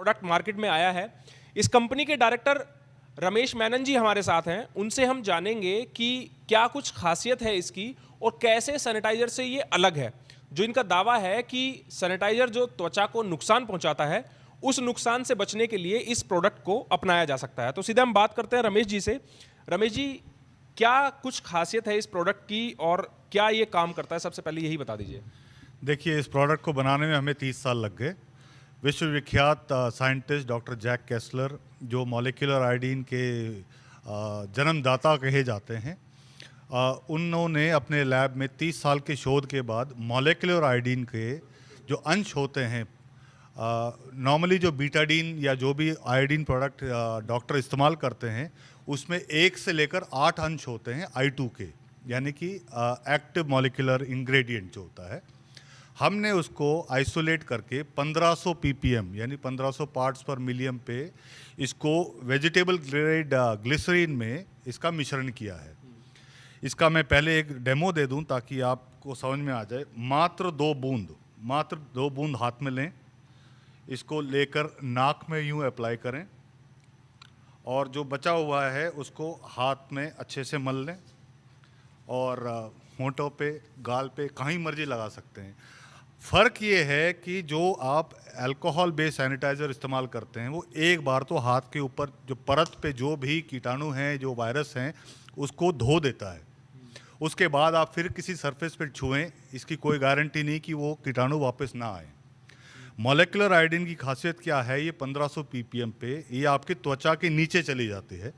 Product market में आया है। इस कंपनी के डायरेक्टर रमेश मेनन जी हमारे साथ हैं। उनसे हम जानेंगे कि क्या कुछ खासियत है इसकी और कैसे सैनिटाइजर से ये अलग है। जो इनका दावा है कि सैनिटाइजर जो त्वचा को नुकसान पहुंचाता है, उस नुकसान से बचने के लिए इस प्रोडक्ट को अपनाया जा सकता है। तो सीधे हम बात करते हैं रमेश जी से। रमेश जी, क्या कुछ खासियत है इस प्रोडक्ट की और क्या ये काम करता है, सबसे पहले यही बता दीजिए। देखिए, इस प्रोडक्ट को बनाने में हमें 30 साल लग गए। विश्वविख्यात साइंटिस्ट डॉक्टर जैक केस्लर, जो मॉलिक्यूलर आयोडीन के जन्मदाता कहे जाते हैं, उन्होंने अपने लैब में 30 साल के शोध के बाद मॉलिक्यूलर आयोडीन के जो अंश होते हैं, नॉर्मली जो बीटाडीन या जो भी आयोडीन प्रोडक्ट डॉक्टर इस्तेमाल करते हैं, उसमें 1 से लेकर 8 अंश होते हैं I2 के, यानी कि एक्टिव मॉलिक्यूलर इंग्रेडिएंट जो होता है। हमने उसको आइसोलेट करके 1500 ppm यानी 1500 पार्ट्स पर मिलियन पे इसको वेजिटेबल ग्रेड ग्लिसरीन में इसका मिश्रण किया है। इसका मैं पहले एक डेमो दे दूं ताकि आपको समझ में आ जाए। मात्र 2 बूंद हाथ में लें, इसको लेकर नाक में यूं अप्लाई करें और जो बचा हुआ है उसको हाथ में अच्छे से मल लें और होंठों पे, गाल पे, कहीं मर्जी लगा सकते हैं। फ़र्क ये है कि जो आप अल्कोहल बेस्ड सैनिटाइज़र इस्तेमाल करते हैं, वो एक बार तो हाथ के ऊपर जो परत पे जो भी कीटाणु हैं, जो वायरस हैं, उसको धो देता है। उसके बाद आप फिर किसी सरफेस पे छुएं, इसकी कोई गारंटी नहीं कि वो कीटाणु वापस ना आए। मॉलिक्यूलर आयोडीन की खासियत क्या है? ये 1500 ppm पे ये आपकी त्वचा के नीचे चली जाती है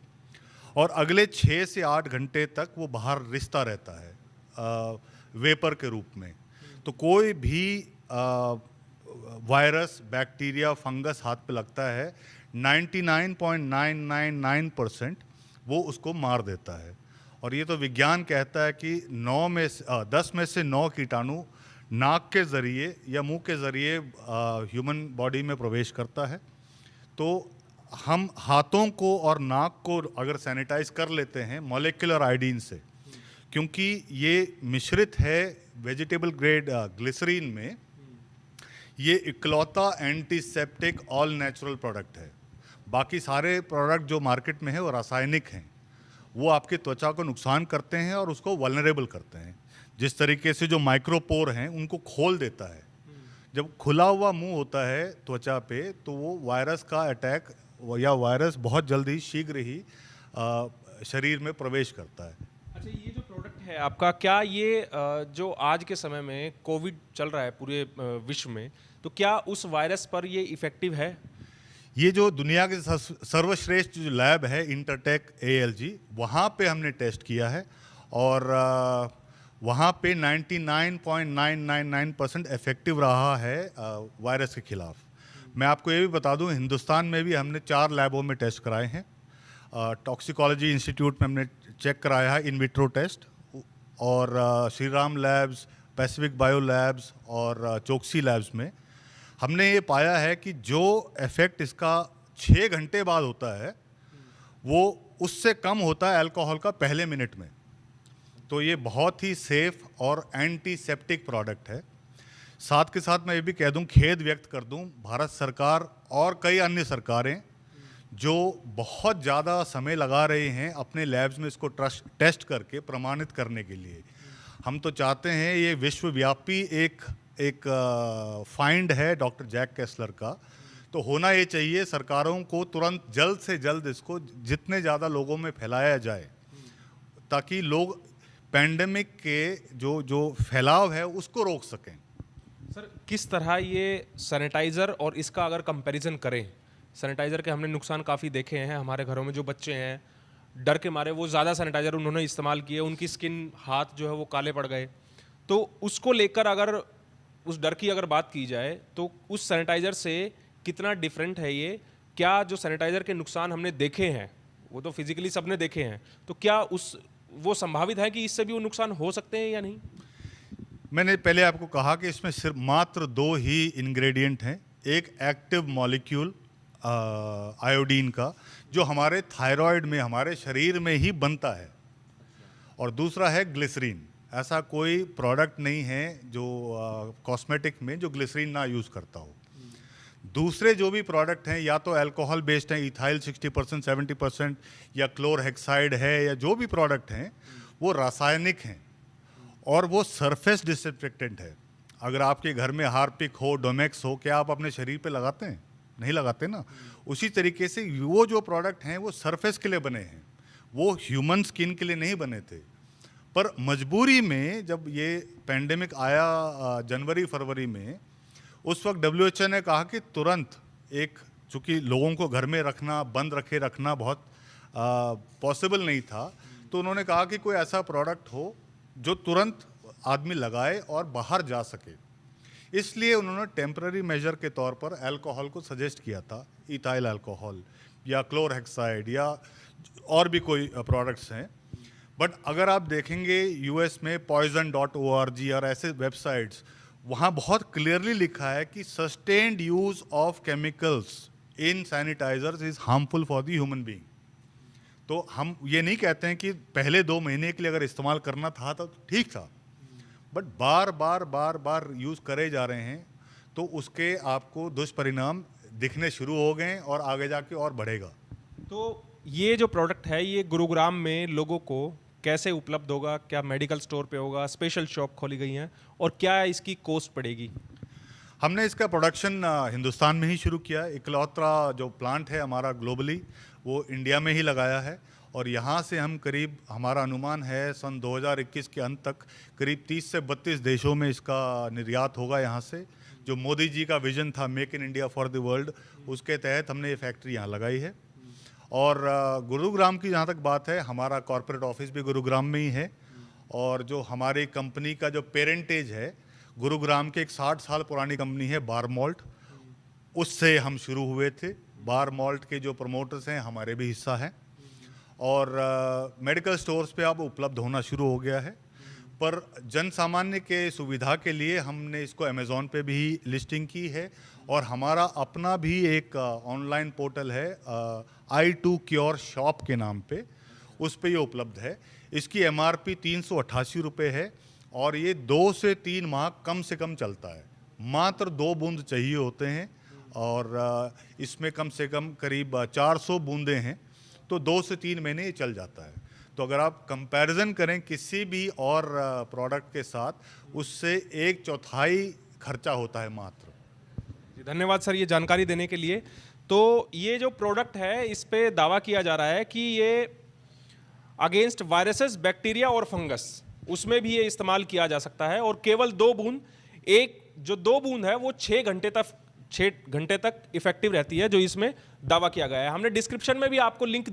और अगले 6 से 8 घंटे तक वो बाहर रिश्ता रहता है वेपर के रूप में। तो कोई भी वायरस, बैक्टीरिया, फंगस हाथ पे लगता है, 99.999% वो उसको मार देता है। और ये तो विज्ञान कहता है कि 10 में से 9 कीटाणु नाक के ज़रिए या मुंह के ज़रिए ह्यूमन बॉडी में प्रवेश करता है। तो हम हाथों को और नाक को अगर सैनिटाइज कर लेते हैं मॉलिक्यूलर आयोडीन से, क्योंकि ये मिश्रित है वेजिटेबल ग्रेड ग्लिसरीन में, ये इकलौता एंटीसेप्टिक ऑल नेचुरल प्रोडक्ट है। बाकी सारे प्रोडक्ट जो मार्केट में है वो रासायनिक हैं, वो आपकी त्वचा को नुकसान करते हैं और उसको वल्नरेबल करते हैं। जिस तरीके से जो माइक्रोपोर हैं उनको खोल देता है। जब खुला हुआ मुंह होता है त्वचा पे, तो वो वायरस का अटैक या वायरस बहुत जल्दी शीघ्र ही शरीर में प्रवेश करता है। अच्छा, ये जो प्रोडक्ट है आपका, क्या ये जो आज के समय में कोविड चल रहा है पूरे विश्व में, तो क्या उस वायरस पर ये इफेक्टिव है? ये जो दुनिया के सर्वश्रेष्ठ जो लैब है इंटरटेक ALG, वहाँ पे हमने टेस्ट किया है और वहाँ पे 99.999% इफेक्टिव रहा है वायरस के खिलाफ। मैं आपको ये भी बता दूं, हिंदुस्तान में भी हमने 4 लैबों में टेस्ट कराए हैं। टॉक्सिकोलॉजी इंस्टीट्यूट में हमने चेक कराया है इन विट्रो टेस्ट, और Shri Ram labs, Pacific bio labs और चोक्सी लैब्स में हमने ये पाया है कि जो इफेक्ट इसका 6 घंटे बाद होता है, वो उससे कम होता है अल्कोहल का पहले मिनट में। तो ये बहुत ही सेफ और एंटीसेप्टिक प्रोडक्ट है। साथ के साथ मैं ये भी कह दूं, खेद व्यक्त कर दूं, भारत सरकार और कई अन्य सरकारें जो बहुत ज़्यादा समय लगा रहे हैं अपने लैब्स में इसको टेस्ट करके प्रमाणित करने के लिए। हम तो चाहते हैं ये विश्वव्यापी एक फाइंड है डॉक्टर जैक केस्लर का, तो होना ये चाहिए सरकारों को तुरंत जल्द से जल्द इसको जितने ज़्यादा लोगों में फैलाया जाए, ताकि लोग पैंडेमिक के जो फैलाव है उसको रोक सकें। सर, किस तरह ये सैनिटाइज़र और इसका अगर कंपैरिजन करें, सैनिटाइज़र के हमने नुकसान काफ़ी देखे हैं। हमारे घरों में जो बच्चे हैं, डर के मारे वो ज़्यादा सैनिटाइज़र उन्होंने इस्तेमाल किए, उनकी स्किन, हाथ जो है वो काले पड़ गए। तो उसको लेकर अगर उस डर की अगर बात की जाए, तो उस सैनिटाइज़र से कितना डिफरेंट है ये? क्या जो सैनिटाइज़र के नुकसान हमने देखे हैं, वो तो फिजिकली सबने देखे हैं, तो क्या वो संभावित है कि इससे भी वो नुकसान हो सकते हैं या नहीं? मैंने पहले आपको कहा कि इसमें सिर्फ मात्र 2 ही इंग्रेडिएंट हैं। एक एक्टिव मॉलिक्यूल आयोडीन का, जो हमारे थायराइड में, हमारे शरीर में ही बनता है, और दूसरा है ग्लिसरीन। ऐसा कोई प्रोडक्ट नहीं है जो कॉस्मेटिक में जो ग्लिसरीन ना यूज़ करता हो। दूसरे जो भी प्रोडक्ट हैं या तो अल्कोहल बेस्ड हैं, इथाइल 60% 70%, या क्लोरहेक्साइड है, या जो भी प्रोडक्ट हैं वो रासायनिक हैं और वो सरफेस डिसइंफेक्टेंट है। अगर आपके घर में हार्पिक हो, डोमेक्स हो, क्या आप अपने शरीर पे लगाते हैं? नहीं लगाते ना। उसी तरीके से वो जो प्रोडक्ट हैं वो सरफेस के लिए बने हैं, वो ह्यूमन स्किन के लिए नहीं बने थे। पर मजबूरी में जब ये पैंडेमिक आया जनवरी फरवरी में, उस वक्त WHO ने कहा कि तुरंत एक, चूँकि लोगों को घर में रखना, बंद रखे रखना बहुत पॉसिबल नहीं था, तो उन्होंने कहा कि कोई ऐसा प्रोडक्ट हो जो तुरंत आदमी लगाए और बाहर जा सके। इसलिए उन्होंने टेम्पररी मेजर के तौर पर अल्कोहल को सजेस्ट किया था, इथाइल अल्कोहल या क्लोरहेक्साइड या और भी कोई प्रोडक्ट्स हैं। बट अगर आप देखेंगे US में poison.org और ऐसे वेबसाइट्स, वहाँ बहुत क्लियरली लिखा है कि sustained use of chemicals in sanitizers is harmful for the human being. तो हम ये नहीं कहते हैं कि पहले 2 महीने के लिए अगर इस्तेमाल करना था तो ठीक था, बट बार बार यूज़ करे जा रहे हैं तो उसके आपको दुष्परिणाम दिखने शुरू हो गए हैं और आगे जाके और बढ़ेगा। तो ये जो प्रोडक्ट है ये गुरुग्राम में लोगों को कैसे उपलब्ध होगा? क्या मेडिकल स्टोर पे होगा? स्पेशल शॉप खोली गई हैं और क्या इसकी कॉस्ट पड़ेगी? हमने इसका प्रोडक्शन हिंदुस्तान में ही शुरू किया। इकलौता जो प्लांट है हमारा ग्लोबली वो इंडिया में ही लगाया है और यहाँ से हम करीब, हमारा अनुमान है सन 2021 के अंत तक करीब 30 से 32 देशों में इसका निर्यात होगा। यहाँ से जो मोदी जी का विजन था make in India for the world, उसके तहत हमने ये फैक्ट्री यहाँ लगाई है। और गुरुग्राम की जहाँ तक बात है, हमारा कॉर्पोरेट ऑफिस भी गुरुग्राम में ही है और जो हमारी कंपनी का जो पेरेंटेज है गुरुग्राम के एक 60 साल पुरानी कंपनी है बार मॉल्ट, उससे हम शुरू हुए थे। बार मॉल्ट के जो प्रमोटर्स हैं हमारे भी हिस्सा हैं और मेडिकल स्टोर्स पे अब उपलब्ध होना शुरू हो गया है। पर जन सामान्य के सुविधा के लिए हमने इसको अमेज़ॉन पे भी लिस्टिंग की है और हमारा अपना भी एक ऑनलाइन पोर्टल है I2 क्योर शॉप के नाम पे, उस पे ये उपलब्ध है। इसकी MRP 388 रुपये है और ये 2 से 3 माह कम से कम चलता है। मात्र 2 बूंद चाहिए होते हैं और इसमें कम से कम करीब 400 बूंदें हैं, तो 2 से 3 महीने ये चल जाता है। तो अगर आप कंपैरिजन करें किसी भी और प्रोडक्ट के साथ, उससे 1/4 खर्चा होता है मात्र। जी, धन्यवाद सर ये जानकारी देने के लिए। तो ये जो प्रोडक्ट है इस पे दावा किया जा रहा है कि ये अगेंस्ट वायरसेस, बैक्टीरिया और फंगस, उसमें भी ये इस्तेमाल किया जा सकता है और केवल 2 बूंद, एक जो 2 बूंद है वो 6 घंटे तक इफेक्टिव रहती है, जो इसमें दावा किया गया है। हमने डिस्क्रिप्शन में भी आपको लिंक